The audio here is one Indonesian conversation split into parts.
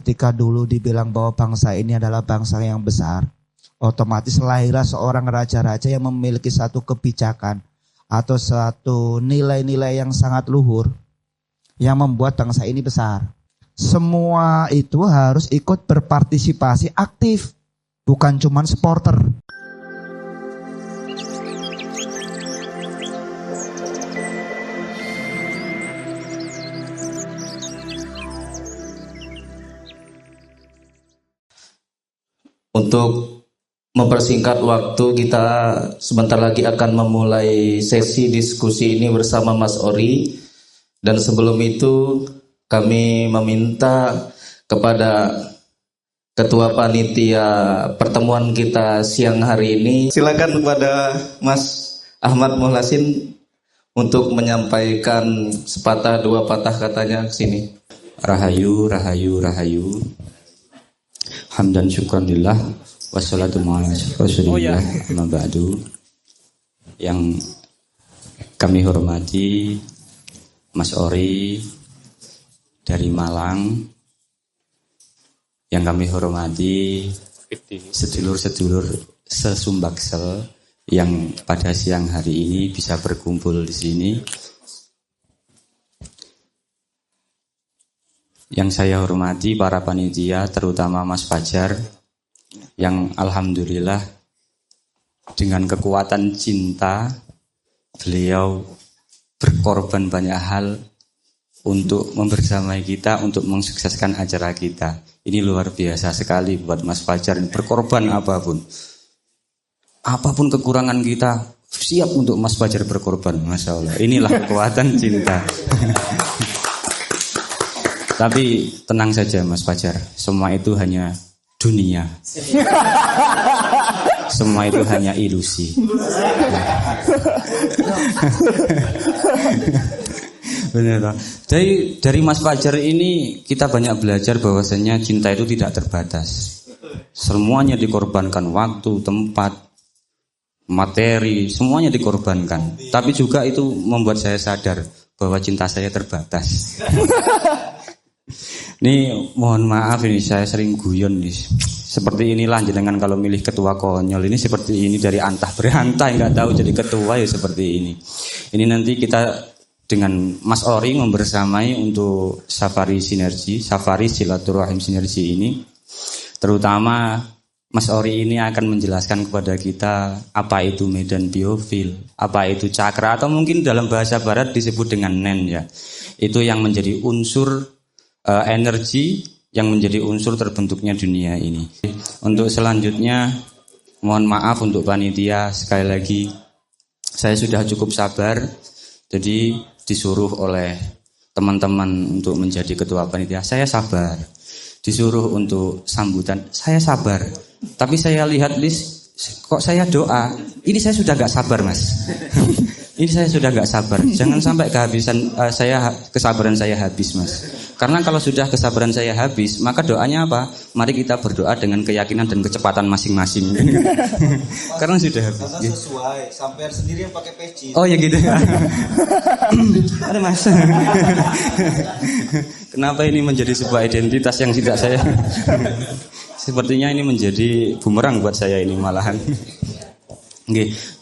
ketika dulu dibilang bahwa bangsa ini adalah bangsa yang besar, otomatis lahirlah seorang raja-raja yang memiliki satu kebijakan atau satu nilai-nilai yang sangat luhur yang membuat bangsa ini besar. Semua itu harus ikut berpartisipasi aktif, bukan cuman supporter. Untuk mempersingkat waktu, kita sebentar lagi akan memulai sesi diskusi ini bersama Mas Ori. Dan sebelum itu kami meminta kepada Ketua Panitia pertemuan kita siang hari ini, silakan kepada Mas Ahmad Muhlasin untuk menyampaikan sepatah dua patah katanya ke sini. Rahayu, rahayu, rahayu. Hamdan syukranillah. Wassalatu ala rasulillah. Amma ba'du. Yang kami hormati Mas Ori dari Malang. Yang kami hormati sedulur-sedulur sesumbaksel yang pada siang hari ini bisa berkumpul di sini. Yang saya hormati para panitia, terutama Mas Fajar, yang alhamdulillah dengan kekuatan cinta beliau berkorban banyak hal untuk membersamai kita, untuk mensukseskan acara kita. Ini luar biasa sekali buat Mas Fajar, berkorban apapun. Apapun kekurangan kita, siap untuk Mas Fajar berkorban. Masya Allah, inilah kekuatan cinta. Tapi tenang saja Mas Fajar, semua itu hanya dunia. Semua itu hanya ilusi. Benar. Dari Mas Fajar ini kita banyak belajar bahwasanya cinta itu tidak terbatas. Semuanya dikorbankan, waktu, tempat, materi, semuanya dikorbankan. Tapi juga itu membuat saya sadar bahwa cinta saya terbatas. Ini mohon maaf, ini saya sering guyon nih. Seperti inilah jenengan kalau milih ketua konyol ini seperti ini, dari antah berantah nggak tahu jadi ketua ya seperti ini. Ini nanti kita dengan Mas Ori membersamai untuk safari sinergi, safari silaturahim sinergi ini. Terutama Mas Ori ini akan menjelaskan kepada kita apa itu medan biofil, apa itu cakra, atau mungkin dalam bahasa barat disebut dengan nen ya. Itu yang menjadi unsur energi yang menjadi unsur terbentuknya dunia ini. Untuk selanjutnya, mohon maaf untuk panitia, sekali lagi saya sudah cukup sabar, jadi disuruh oleh teman-teman untuk menjadi ketua panitia, saya sabar. Disuruh untuk sambutan, saya sabar. Tapi saya lihat list, kok saya doa, ini saya sudah gak sabar Mas. Ini saya sudah gak sabar. Jangan sampai kehabisan kesabaran saya habis Mas. Karena kalau sudah kesabaran saya habis, maka doanya apa? Mari kita berdoa dengan keyakinan dan kecepatan masing-masing. Karena sudah habis. Karena sesuai, sampean sendiri yang pakai peci. Oh ya gitu. Ada Mas. Kenapa ini menjadi sebuah identitas yang tidak saya? Sepertinya ini menjadi bumerang buat saya ini malahan. Oke.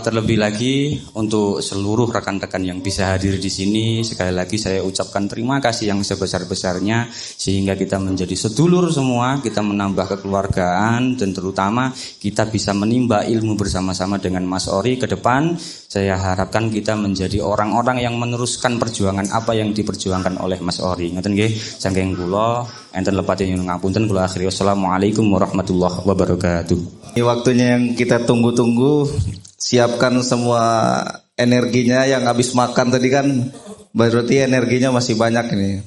Terlebih lagi untuk seluruh rekan-rekan yang bisa hadir di sini, sekali lagi saya ucapkan terima kasih yang sebesar-besarnya sehingga kita menjadi sedulur semua, kita menambah kekeluargaan dan terutama kita bisa menimba ilmu bersama-sama dengan Mas Ori ke depan. Saya harapkan kita menjadi orang-orang yang meneruskan perjuangan apa yang diperjuangkan oleh Mas Ori. Ngoten nggih, saking kula enten lepate nyuwun ngapunten, kula akhiri wassalamualaikum warahmatullahi wabarakatuh. Ini waktunya yang kita tunggu-tunggu. Siapkan semua energinya, yang habis makan tadi kan berarti energinya masih banyak ini.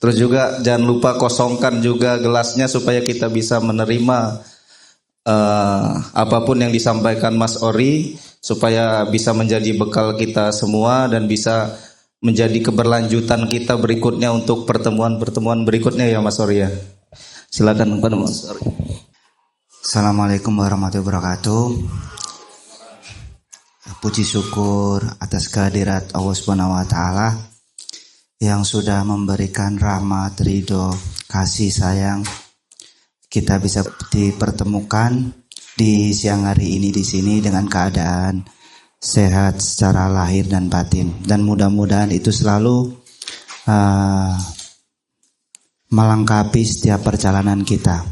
Terus juga jangan lupa kosongkan juga gelasnya supaya kita bisa menerima apapun yang disampaikan Mas Ori, supaya bisa menjadi bekal kita semua dan bisa menjadi keberlanjutan kita berikutnya untuk pertemuan-pertemuan berikutnya ya Mas Ori ya. Silakan kepada Mas Ori. Assalamualaikum warahmatullahi wabarakatuh. Puji syukur atas kehadirat Allah Subhanahu wa taala yang sudah memberikan rahmat, ridho, kasih sayang kita bisa dipertemukan di siang hari ini di sini dengan keadaan sehat secara lahir dan batin, dan mudah-mudahan itu selalu melengkapi setiap perjalanan kita.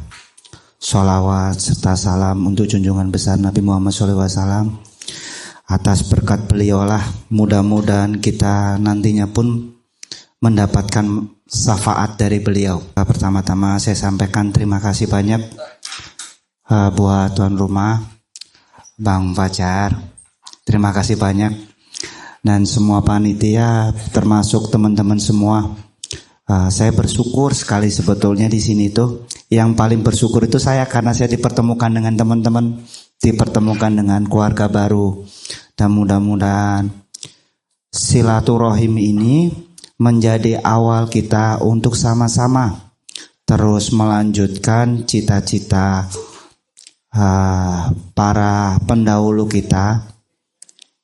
Sholawat serta salam untuk junjungan besar Nabi Muhammad SAW. Atas berkat beliaulah mudah-mudahan kita nantinya pun mendapatkan syafaat dari beliau. Pertama-tama saya sampaikan terima kasih banyak buat tuan rumah Bang Fajar. Terima kasih banyak, dan semua panitia termasuk teman-teman semua. Saya bersyukur sekali sebetulnya di sini tuh. Yang paling bersyukur itu saya karena saya dipertemukan dengan teman-teman, dipertemukan dengan keluarga baru. Dan mudah-mudahan silaturahim ini menjadi awal kita untuk sama-sama terus melanjutkan cita-cita para pendahulu kita.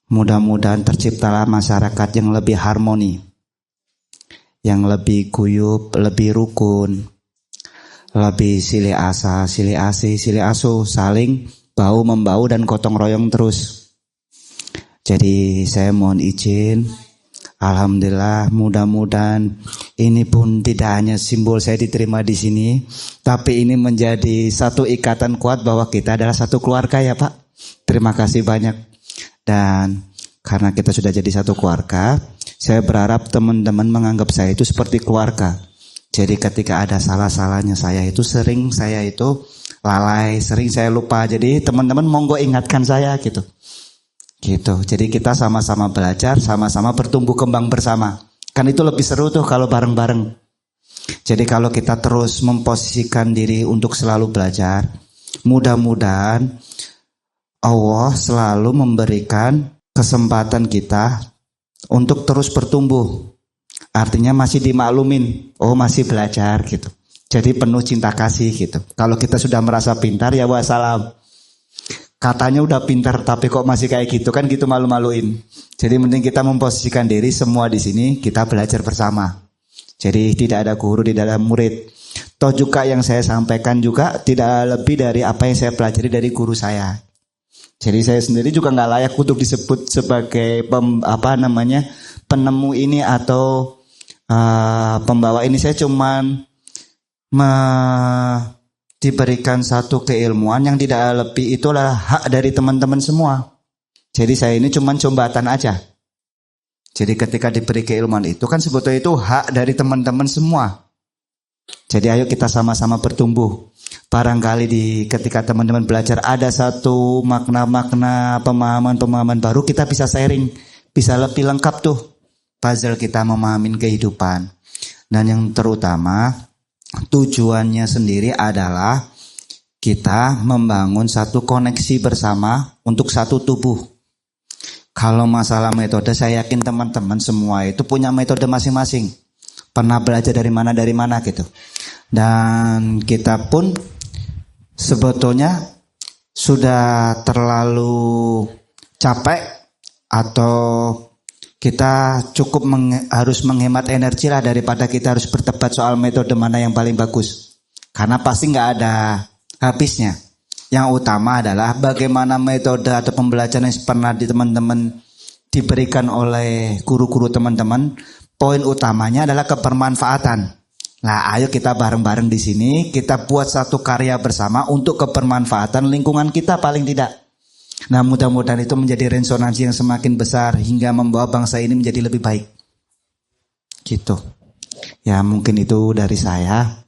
Mudah-mudahan terciptalah masyarakat yang lebih harmoni, yang lebih guyup, lebih rukun, lebih silih asa, silih asih, silih asuh, saling bau membau dan gotong royong terus. Jadi saya mohon izin, alhamdulillah, mudah-mudahan ini pun tidak hanya simbol saya diterima di sini, tapi ini menjadi satu ikatan kuat bahwa kita adalah satu keluarga ya Pak. Terima kasih banyak. Dan karena kita sudah jadi satu keluarga, saya berharap teman-teman menganggap saya itu seperti keluarga. Jadi ketika ada salah-salahnya saya itu lalai, sering saya lupa. Jadi teman-teman monggo ingatkan saya gitu. Jadi kita sama-sama belajar, sama-sama bertumbuh kembang bersama. Kan itu lebih seru tuh kalau bareng-bareng. Jadi kalau kita terus memposisikan diri untuk selalu belajar, mudah-mudahan Allah selalu memberikan kesempatan kita untuk terus bertumbuh. Artinya masih dimaklumin, masih belajar gitu. Jadi penuh cinta kasih gitu. Kalau kita sudah merasa pintar ya wassalam. Katanya udah pintar tapi kok masih kayak gitu, kan gitu malu-maluin. Jadi mending kita memposisikan diri semua di sini kita belajar bersama. Jadi tidak ada guru, tidak ada murid. Toh juga yang saya sampaikan juga tidak lebih dari apa yang saya pelajari dari guru saya. Jadi saya sendiri juga nggak layak untuk disebut sebagai penemu ini atau pembawa ini. Saya cuman diberikan satu keilmuan yang tidak lebih, itulah hak dari teman-teman semua. Jadi saya ini cuman jembatan aja. Jadi ketika diberi keilmuan itu kan sebetulnya itu hak dari teman-teman semua. Jadi ayo kita sama-sama bertumbuh. Barangkali ketika teman-teman belajar ada satu makna-makna, pemahaman-pemahaman baru, kita bisa sharing, bisa lebih lengkap tuh puzzle kita memahami kehidupan. Dan yang terutama tujuannya sendiri adalah kita membangun satu koneksi bersama untuk satu tubuh. Kalau masalah metode, saya yakin teman-teman semua itu punya metode masing-masing. Pernah belajar dari mana gitu. Dan kita pun sebetulnya sudah terlalu capek atau kita cukup harus menghemat energi lah daripada kita harus berdebat soal metode mana yang paling bagus. Karena pasti nggak ada habisnya. Yang utama adalah bagaimana metode atau pembelajaran yang pernah teman-teman diberikan oleh guru-guru teman-teman. Poin utamanya adalah kebermanfaatan. Nah, ayo kita bareng-bareng di sini kita buat satu karya bersama untuk kebermanfaatan lingkungan kita paling tidak. Nah, mudah-mudahan itu menjadi resonansi yang semakin besar hingga membawa bangsa ini menjadi lebih baik. Gitu. Ya, mungkin itu dari saya.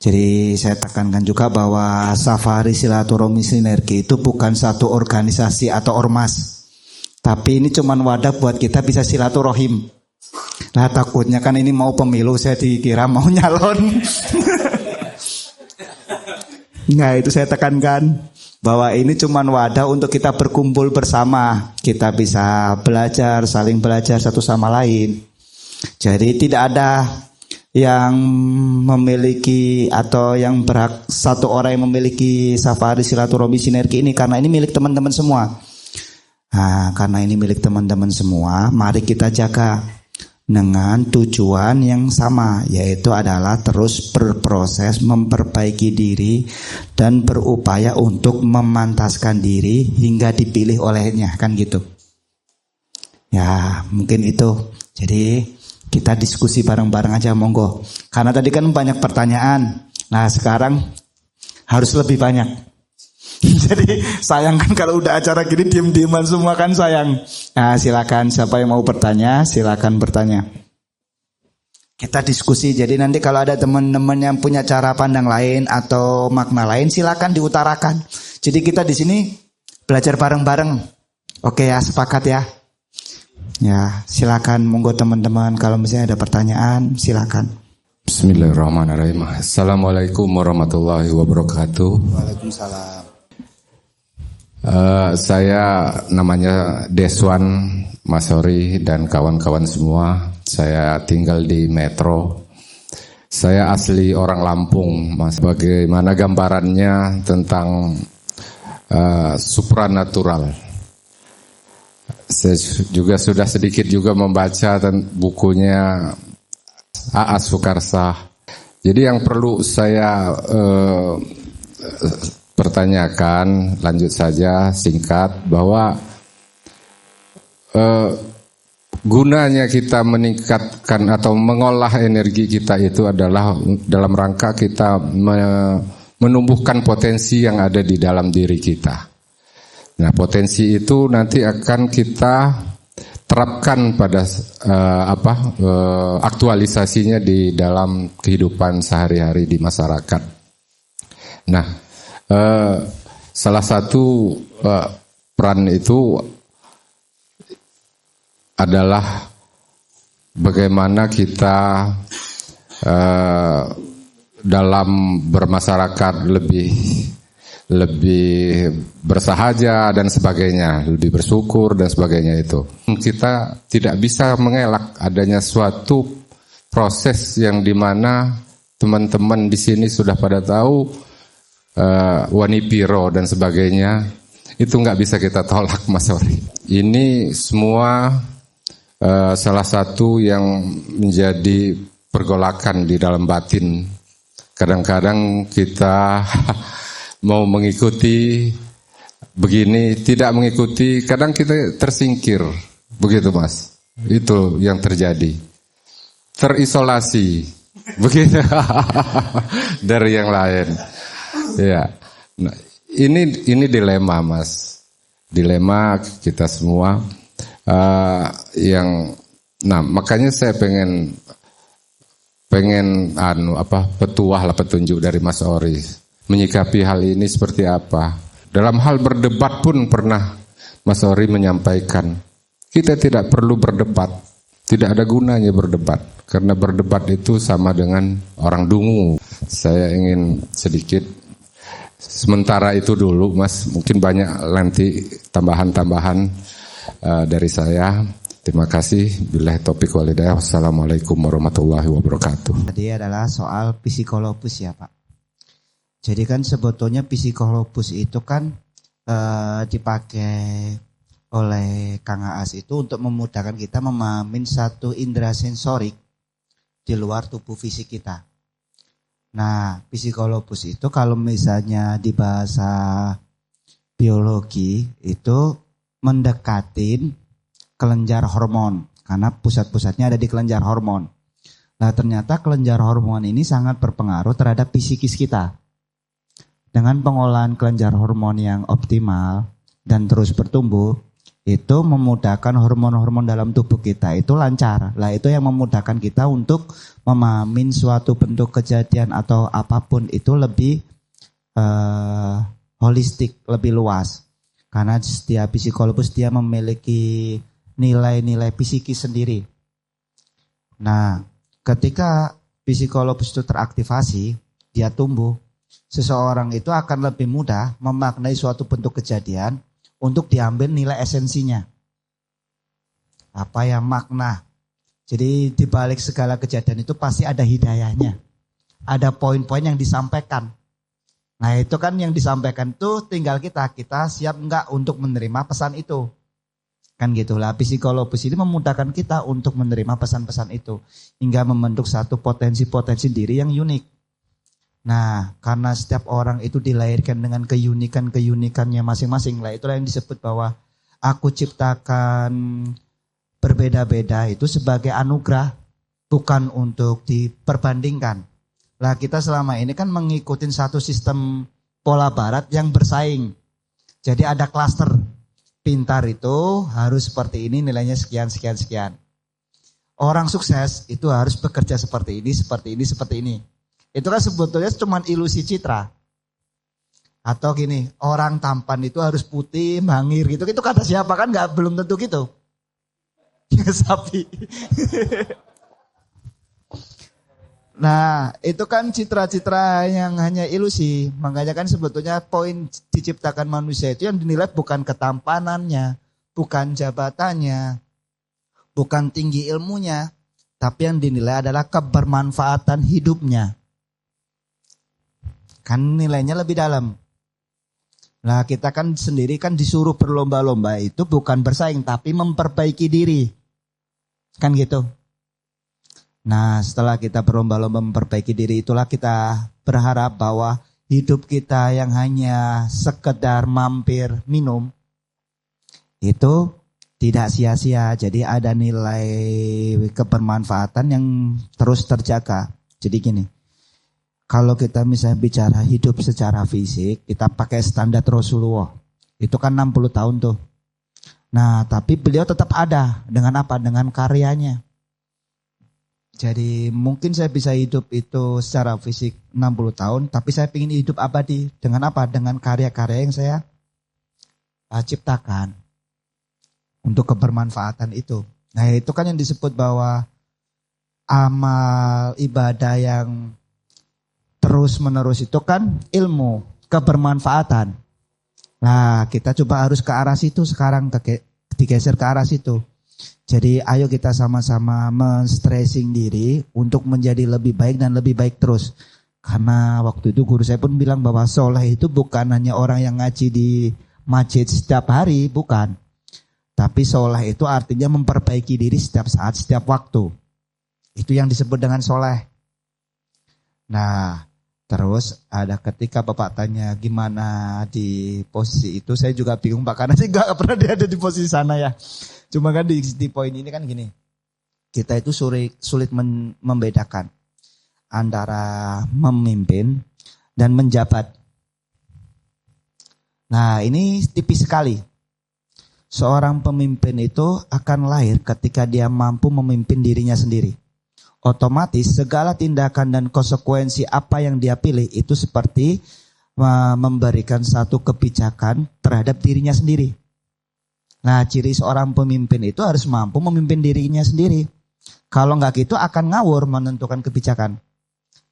Jadi saya tekankan juga bahwa Safari Silaturahmi Sinergi itu bukan satu organisasi atau ormas. Tapi ini cuma wadah buat kita bisa silaturahim. Nah, takutnya kan ini mau pemilu, saya dikira mau nyalon. Nah, itu saya tekankan bahwa ini cuma wadah untuk kita berkumpul bersama. Kita bisa belajar, saling belajar satu sama lain. Jadi tidak ada yang memiliki atau yang berhak satu orang yang memiliki Safari Silaturahmi Sinergi ini, karena ini milik teman-teman semua. Nah, karena ini milik teman-teman semua, mari kita jaga. dengan tujuan yang sama, yaitu adalah terus berproses memperbaiki diri dan berupaya untuk memantaskan diri hingga dipilih olehnya, kan gitu. Ya, mungkin itu. Jadi kita diskusi bareng-bareng aja, monggo. Karena tadi kan banyak pertanyaan. Nah, sekarang harus lebih banyak. Jadi sayang kan kalau udah acara gini diem-dieman semua kan sayang. Nah, silakan siapa yang mau bertanya, silakan bertanya. Kita diskusi. Jadi nanti kalau ada teman-teman yang punya cara pandang lain atau makna lain, silakan diutarakan. Jadi kita di sini belajar bareng-bareng. Oke ya, sepakat ya. Ya, silakan monggo teman-teman, kalau misalnya ada pertanyaan silakan. Bismillahirrahmanirrahim. Assalamualaikum warahmatullahi wabarakatuh. Waalaikumsalam. Saya namanya Deswan Masori dan kawan-kawan semua. Saya tinggal di Metro. Saya asli orang Lampung, Mas. Bagaimana gambarannya tentang supranatural? Saya juga sudah sedikit juga membaca bukunya A.A. Sukarsah. Jadi yang perlu saya pertanyakan, lanjut saja singkat, bahwa gunanya kita meningkatkan atau mengolah energi kita itu adalah dalam rangka kita menumbuhkan potensi yang ada di dalam diri kita. Nah, potensi itu nanti akan kita terapkan pada aktualisasinya di dalam kehidupan sehari-hari di masyarakat. Nah, salah satu peran itu adalah bagaimana kita dalam bermasyarakat lebih bersahaja dan sebagainya, lebih bersyukur dan sebagainya itu. Kita tidak bisa mengelak adanya suatu proses yang dimana teman-teman di sini sudah pada tahu Wanipiro dan sebagainya, itu nggak bisa kita tolak, Mas Ori. Ini semua salah satu yang menjadi pergolakan di dalam batin. Kadang-kadang kita mau mengikuti begini, tidak mengikuti, kadang kita tersingkir, begitu Mas. Itu yang terjadi. Terisolasi, begitu dari yang lain. Ya, nah, ini dilema Mas, dilema kita semua. Makanya saya pengen petunjuk dari Mas Ori. Menyikapi hal ini seperti apa? Dalam hal berdebat pun pernah Mas Ori menyampaikan, kita tidak perlu berdebat, tidak ada gunanya berdebat, karena berdebat itu sama dengan orang dungu. Saya ingin sedikit, sementara itu dulu Mas, mungkin banyak nanti tambahan-tambahan dari saya. Terima kasih. Billahi taufiq wal hidayah. Wassalamualaikum warahmatullahi wabarakatuh. Tadi adalah soal psikologis ya Pak. Jadi kan sebetulnya psikologis itu kan dipakai oleh Kang Aas itu untuk memudahkan kita memahami satu indera sensorik di luar tubuh fisik kita. Nah, psikologis itu kalau misalnya di bahasa biologi itu mendekatin kelenjar hormon, karena pusat-pusatnya ada di kelenjar hormon. Nah, ternyata kelenjar hormon ini sangat berpengaruh terhadap psikis kita. Dengan pengolahan kelenjar hormon yang optimal dan terus bertumbuh, itu memudahkan hormon-hormon dalam tubuh kita itu lancar. Lah itu yang memudahkan kita untuk memahami suatu bentuk kejadian atau apapun itu lebih holistik, lebih luas. Karena setiap psikologis dia memiliki nilai-nilai psikis sendiri. Nah, ketika psikologis itu teraktivasi, dia tumbuh. Seseorang itu akan lebih mudah memaknai suatu bentuk kejadian untuk diambil nilai esensinya. Apa yang makna. Jadi di balik segala kejadian itu pasti ada hidayahnya. Ada poin-poin yang disampaikan. Nah itu kan yang disampaikan itu tinggal kita siap enggak untuk menerima pesan itu. Kan gitulah, psikologis ini memudahkan kita untuk menerima pesan-pesan itu hingga membentuk satu potensi-potensi diri yang unik. Nah, karena setiap orang itu dilahirkan dengan keunikan-keunikannya masing-masing lah, itulah yang disebut bahwa aku ciptakan berbeda-beda itu sebagai anugerah, bukan untuk diperbandingkan. Lah kita selama ini kan mengikuti satu sistem pola barat yang bersaing. Jadi ada klaster. Pintar itu harus seperti ini, nilainya sekian, sekian, sekian. Orang sukses itu harus bekerja seperti ini, seperti ini, seperti ini. Itu kan sebetulnya cuma ilusi citra. Atau gini, orang tampan itu harus putih, mangir gitu. Itu kata siapa kan belum tentu gitu. Sapi. Nah, itu kan citra-citra yang hanya ilusi. Makanya kan sebetulnya poin diciptakan manusia itu yang dinilai bukan ketampanannya, bukan jabatannya, bukan tinggi ilmunya, tapi yang dinilai adalah kebermanfaatan hidupnya. Kan nilainya lebih dalam. Nah, kita kan sendiri kan disuruh berlomba-lomba itu bukan bersaing, tapi memperbaiki diri. Kan gitu. Nah, setelah kita berlomba-lomba memperbaiki diri, itulah kita berharap bahwa hidup kita yang hanya sekedar mampir minum itu tidak sia-sia. Jadi ada nilai kebermanfaatan yang terus terjaga. Jadi gini, kalau kita misalnya bicara hidup secara fisik, kita pakai standar Rasulullah. Itu kan 60 tahun tuh. Nah, tapi beliau tetap ada. Dengan apa? Dengan karyanya. Jadi mungkin saya bisa hidup itu secara fisik 60 tahun, tapi saya ingin hidup abadi. Dengan apa? Dengan karya-karya yang saya ciptakan untuk kebermanfaatan itu. Nah, itu kan yang disebut bahwa amal ibadah yang terus-menerus itu kan ilmu, kebermanfaatan. Nah, kita coba harus ke arah situ sekarang, digeser ke arah situ. Jadi ayo kita sama-sama men-stressing diri untuk menjadi lebih baik dan lebih baik terus. Karena waktu itu guru saya pun bilang bahwa soleh itu bukan hanya orang yang ngaji di masjid setiap hari, bukan. Tapi soleh itu artinya memperbaiki diri setiap saat, setiap waktu. Itu yang disebut dengan soleh. Nah, terus ada ketika Bapak tanya gimana di posisi itu, saya juga bingung Pak, karena saya gak pernah ada di posisi sana ya. Cuma kan di poin ini kan gini, kita itu sulit membedakan antara memimpin dan menjabat. Nah, ini tipis sekali. Seorang pemimpin itu akan lahir ketika dia mampu memimpin dirinya sendiri. Otomatis segala tindakan dan konsekuensi apa yang dia pilih itu seperti memberikan satu kebijakan terhadap dirinya sendiri. Nah, ciri seorang pemimpin itu harus mampu memimpin dirinya sendiri. Kalau enggak gitu akan ngawur menentukan kebijakan.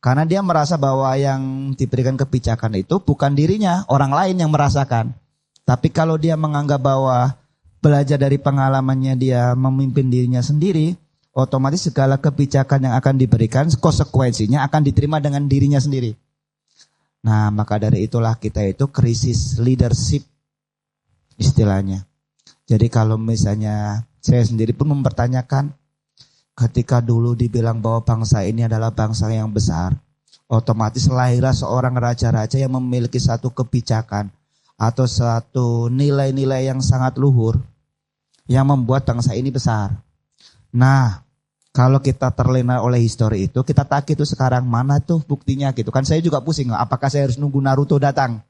Karena dia merasa bahwa yang diberikan kebijakan itu bukan dirinya, orang lain yang merasakan. Tapi kalau dia menganggap bahwa belajar dari pengalamannya dia memimpin dirinya sendiri, otomatis segala kebijakan yang akan diberikan, konsekuensinya akan diterima dengan dirinya sendiri. Nah, maka dari itulah kita itu krisis leadership istilahnya. Jadi kalau misalnya saya sendiri pun mempertanyakan, ketika dulu dibilang bahwa bangsa ini adalah bangsa yang besar, otomatis lahirlah seorang raja-raja yang memiliki satu kebijakan atau satu nilai-nilai yang sangat luhur yang membuat bangsa ini besar. Nah, kalau kita terlena oleh histori itu, kita tagih itu sekarang mana tuh buktinya gitu. Kan saya juga pusing, apakah saya harus nunggu Naruto datang?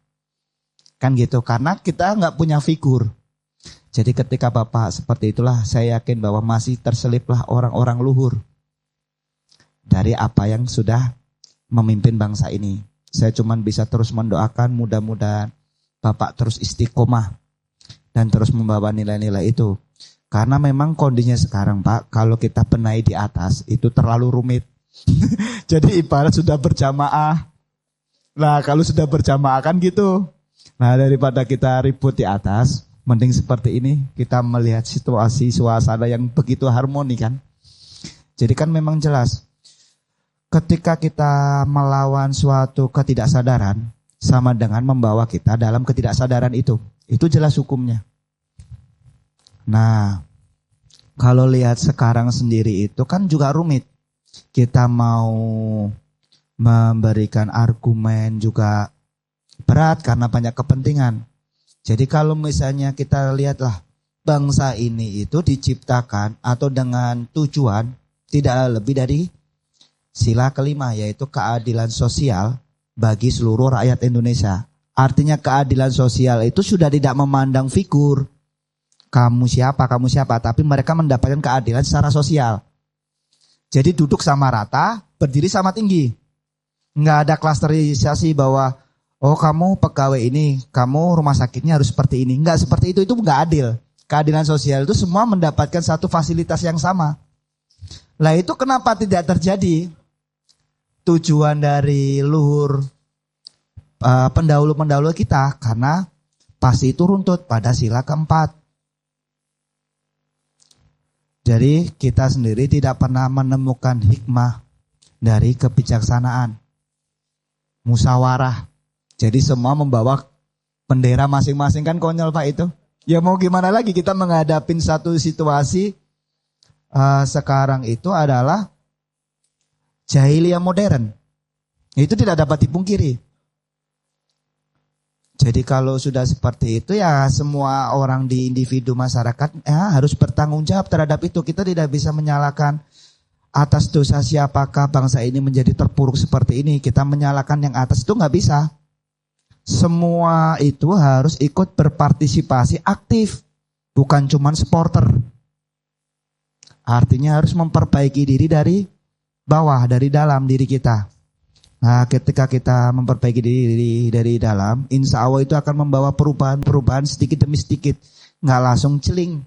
Kan gitu, karena kita nggak punya figur. Jadi ketika Bapak seperti itulah, saya yakin bahwa masih terseliplah orang-orang luhur dari apa yang sudah memimpin bangsa ini. Saya cuma bisa terus mendoakan mudah-mudahan Bapak terus istiqomah dan terus membawa nilai-nilai itu. Karena memang kondisinya sekarang Pak, kalau kita benahi di atas itu terlalu rumit. Jadi ibarat sudah berjamaah. Nah, kalau sudah berjamaah kan gitu. Nah, daripada kita ribut di atas, mending seperti ini, kita melihat situasi, suasana yang begitu harmoni kan. Jadi kan memang jelas, ketika kita melawan suatu ketidaksadaran, sama dengan membawa kita dalam ketidaksadaran itu. Itu jelas hukumnya. Nah, kalau lihat sekarang sendiri itu kan juga rumit. Kita mau memberikan argumen juga berat karena banyak kepentingan. Jadi kalau misalnya kita lihatlah bangsa ini itu diciptakan atau dengan tujuan tidak lebih dari sila kelima, yaitu keadilan sosial bagi seluruh rakyat Indonesia. Artinya keadilan sosial itu sudah tidak memandang figur. Kamu siapa, tapi mereka mendapatkan keadilan secara sosial. Jadi duduk sama rata, berdiri sama tinggi. Nggak ada klasterisasi bahwa oh kamu pegawai ini, kamu rumah sakitnya harus seperti ini. Nggak seperti itu nggak adil. Keadilan sosial itu semua mendapatkan satu fasilitas yang sama. Lah itu kenapa tidak terjadi? Tujuan dari luhur pendahulu-pendahulu kita, karena pasti itu runtut pada sila keempat. Jadi kita sendiri tidak pernah menemukan hikmah dari kebijaksanaan, musyawarah. Jadi semua membawa bendera masing-masing, kan konyol Pak itu. Ya mau gimana lagi, kita menghadapi satu situasi sekarang itu adalah jahiliyah modern. Itu tidak dapat dipungkiri. Jadi kalau sudah seperti itu ya semua orang di individu masyarakat harus bertanggung jawab terhadap itu. Kita tidak bisa menyalahkan atas dosa siapakah bangsa ini menjadi terpuruk seperti ini. Kita menyalahkan yang atas itu nggak bisa. Semua itu harus ikut berpartisipasi aktif, bukan cuman supporter. Artinya harus memperbaiki diri dari bawah, dari dalam diri kita. Nah, ketika kita memperbaiki diri dari dalam, insya Allah itu akan membawa perubahan sedikit demi sedikit. Nggak langsung celing.